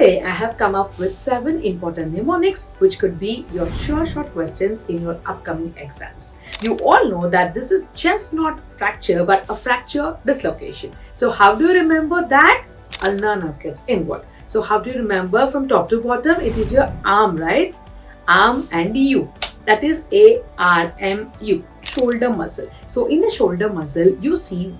Today, I have come up with 7 important mnemonics which could be your sure shot questions in your upcoming exams. You all know that this is just not fracture but a fracture dislocation. So, how do you remember that? Ulnar nerve gets involved. So, how do you remember from top to bottom? It is your arm, right? Arm and U. That is ARMU, shoulder muscle. So, in the shoulder muscle, you see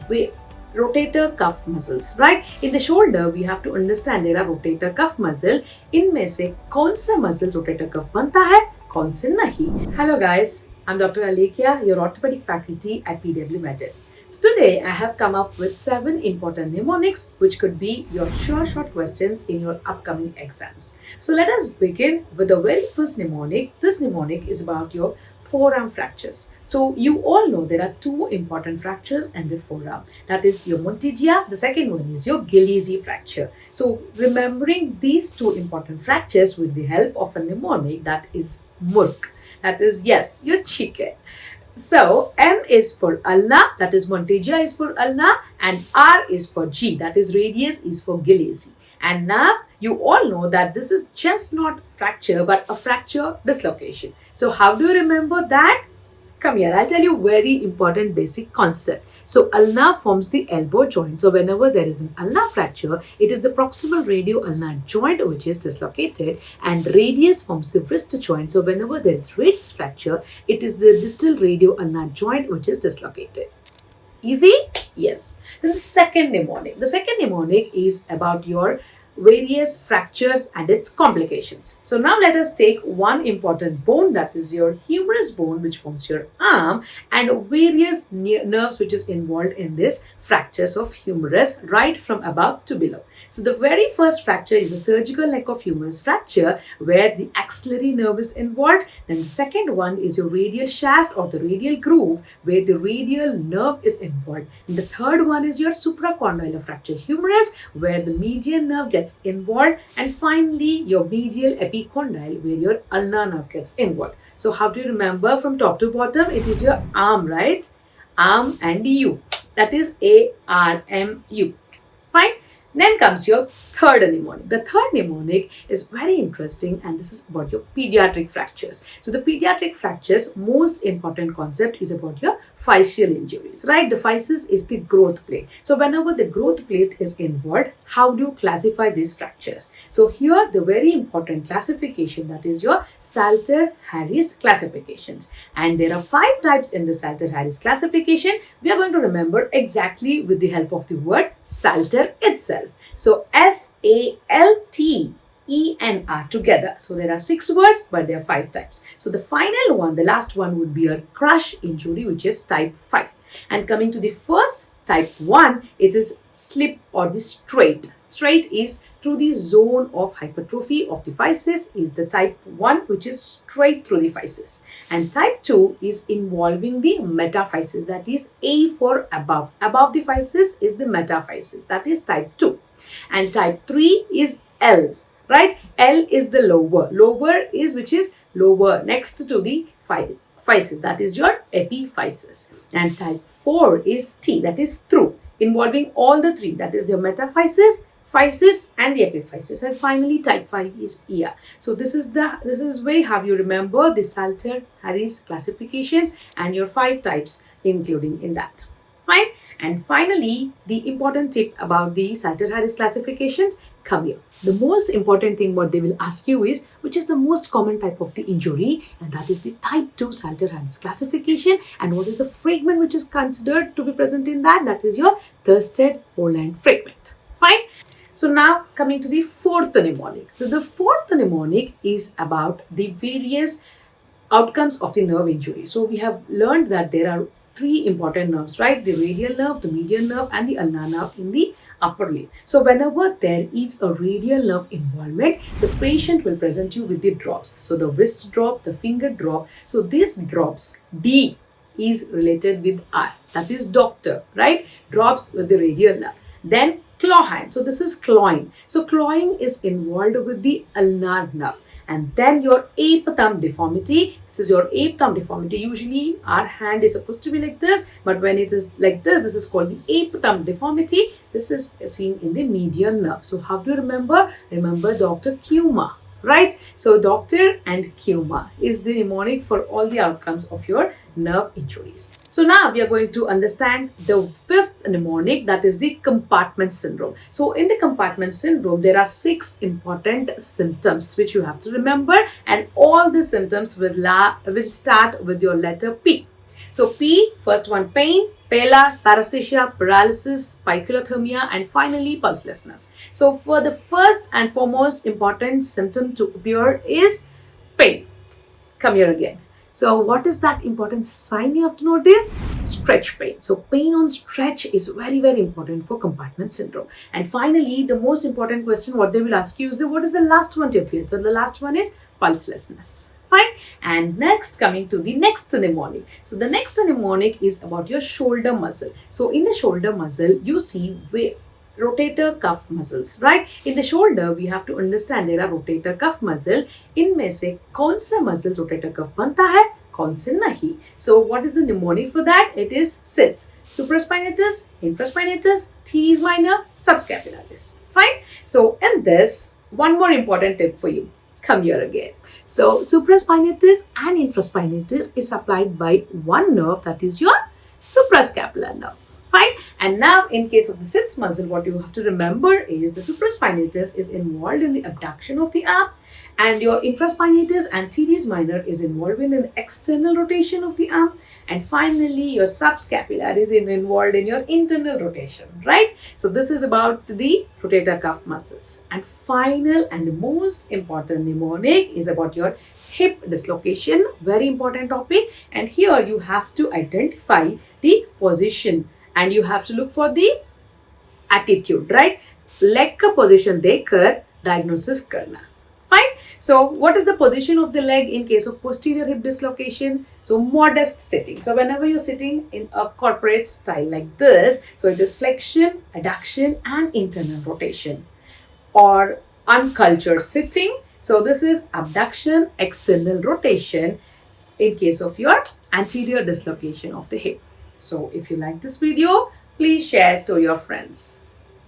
rotator cuff muscles, right? In the shoulder, we have to understand there are rotator cuff muscle. इनमें से कौन सा muscle rotator cuff बनता है, कौन से नहीं? Hello guys, I'm Dr. Alekia, your orthopedic faculty at PW Medical. So today I have come up with 7 important mnemonics which could be your sure shot questions in your upcoming exams. So let us begin with the very first mnemonic. This mnemonic is about your forearm fractures. So you all know there are 2 important fractures in the forearm. That is your Monteggia. The second one is your Gillespie fracture. So remembering these 2 important fractures with the help of a mnemonic that is MURK. That is, yes, your chicken. So M is for ulna, that is Monteggia is for ulna, and R is for G, that is radius is for Gillespie. And now you all know that this is just not fracture but a fracture dislocation. So how do you remember that? Come here, I'll tell you very important basic concept. So ulna forms the elbow joint. So whenever there is an ulnar fracture, it is the proximal radio-ulnar joint which is dislocated, and radius forms the wrist joint. So whenever there is wrist fracture, it is the distal radio-ulnar joint which is dislocated. Easy? Yes. Then the second mnemonic. The second mnemonic is about your various fractures and its complications. So now let us take one important bone, that is your humerus bone which forms your arm, and various nerves which is involved in this fractures of humerus right from above to below. So the very first fracture is a surgical neck of humerus fracture where the axillary nerve is involved. Then the second one is your radial shaft or the radial groove where the radial nerve is involved. And the third one is your supracondylar fracture humerus where the median nerve gets involved, and finally your medial epicondyle where your ulnar nerve gets involved. So how do you remember from top to bottom? It is your arm, right? Arm and U, that is ARMU. Fine. Then comes your third mnemonic. The third mnemonic is very interesting, and this is about your pediatric fractures. So the pediatric fractures, most important concept is about your physeal injuries, right? The physis is the growth plate. So whenever the growth plate is involved, how do you classify these fractures? So here the very important classification, that is your Salter-Harris classifications. And there are 5 types in the Salter-Harris classification. We are going to remember exactly with the help of the word Salter itself. So SALTENR together. So there are 6 words, but there are 5 types. So the final one, the last one would be a crush injury, which is type 5. And coming to the first, type 1, it is slip or the straight. Straight is through the zone of hypertrophy of the physis is the type 1, which is straight through the physis. And type 2 is involving the metaphysis, that is A for above. Above the physis is the metaphysis, that is type 2. And type 3 is L, right? L is the lower. Lower is which is lower next to the physis, that is your epiphysis. And type 4 is T, that is through, involving all the 3, that is your metaphysis, physis and the epiphysis. And finally type 5 is ER. So this is way how you remember the Salter-Harris classifications and your 5 types including in that. Fine. And finally, the important tip about the Salter-Harris classifications, come here. The most important thing what they will ask you is which is the most common type of the injury, and that is the type 2 Salter-Harris classification, and what is the fragment which is considered to be present in that, that is your Thursted-Holland fragment. Fine. So now coming to the fourth mnemonic. So the fourth mnemonic is about the various outcomes of the nerve injury. So we have learned that there are 3 important nerves, right? The radial nerve, the median nerve and the ulnar nerve in the upper limb. So whenever there is a radial nerve involvement, the patient will present you with the drops. So the wrist drop, the finger drop. So these drops, D is related with R, that is doctor, right? Drops with the radial nerve. Then claw hand. So this is clawing. So clawing is involved with the ulnar nerve. and then your ape thumb deformity. This is your ape thumb deformity. Usually our hand is supposed to be like this, but when it is like this is called the ape thumb deformity. This is seen in the median nerve. So how do you remember? Remember Dr. Kuma, right? So doctor and Kuma is the mnemonic for all the outcomes of your nerve injuries. So now we are going to understand the fifth mnemonic, that is the compartment syndrome. So in the compartment syndrome, there are 6 important symptoms which you have to remember, and all the symptoms will start with your letter P. So P, first one, pain, pala, paresthesia, paralysis, poikilothermia, and finally pulselessness. So for the first and foremost important symptom to appear is pain. Come here again. So what is that important sign you have to notice? Stretch pain. So pain on stretch is very, very important for compartment syndrome. And finally, the most important question what they will ask you is what is the last one to appear? So the last one is pulselessness. Fine. And next, coming to the next mnemonic. So the next mnemonic is about your shoulder muscle. So in the shoulder muscle, you see rotator cuff muscles, right? In the shoulder, we have to understand there are rotator cuff muscles. इनमें से कौन सा muscle rotator cuff बनता है, कौन से नहीं? So what is the mnemonic for that? It is SIDS: supraspinatus, infraspinatus, teres minor, subscapularis. Fine. So in this, one more important tip for you. Come here again. So supraspinatus and infraspinatus is supplied by one nerve, that is your suprascapular nerve. Fine. And now in case of the SIDS muscle, what you have to remember is the supraspinatus is involved in the abduction of the arm, and your infraspinatus and teres minor is involved in the external rotation of the arm, and finally your subscapular is involved in your internal rotation, right? So this is about the rotator cuff muscles. And final and the most important mnemonic is about your hip dislocation, very important topic. And here you have to identify the position and you have to look for the attitude, right? Leg ka position dekhkar diagnosis karna. Fine. So what is the position of the leg in case of posterior hip dislocation? So modest sitting. So whenever you're sitting in a corporate style like this, so it is flexion, adduction and internal rotation. Or uncultured sitting. So this is abduction, external rotation in case of your anterior dislocation of the hip. So if you like this video, please share to your friends.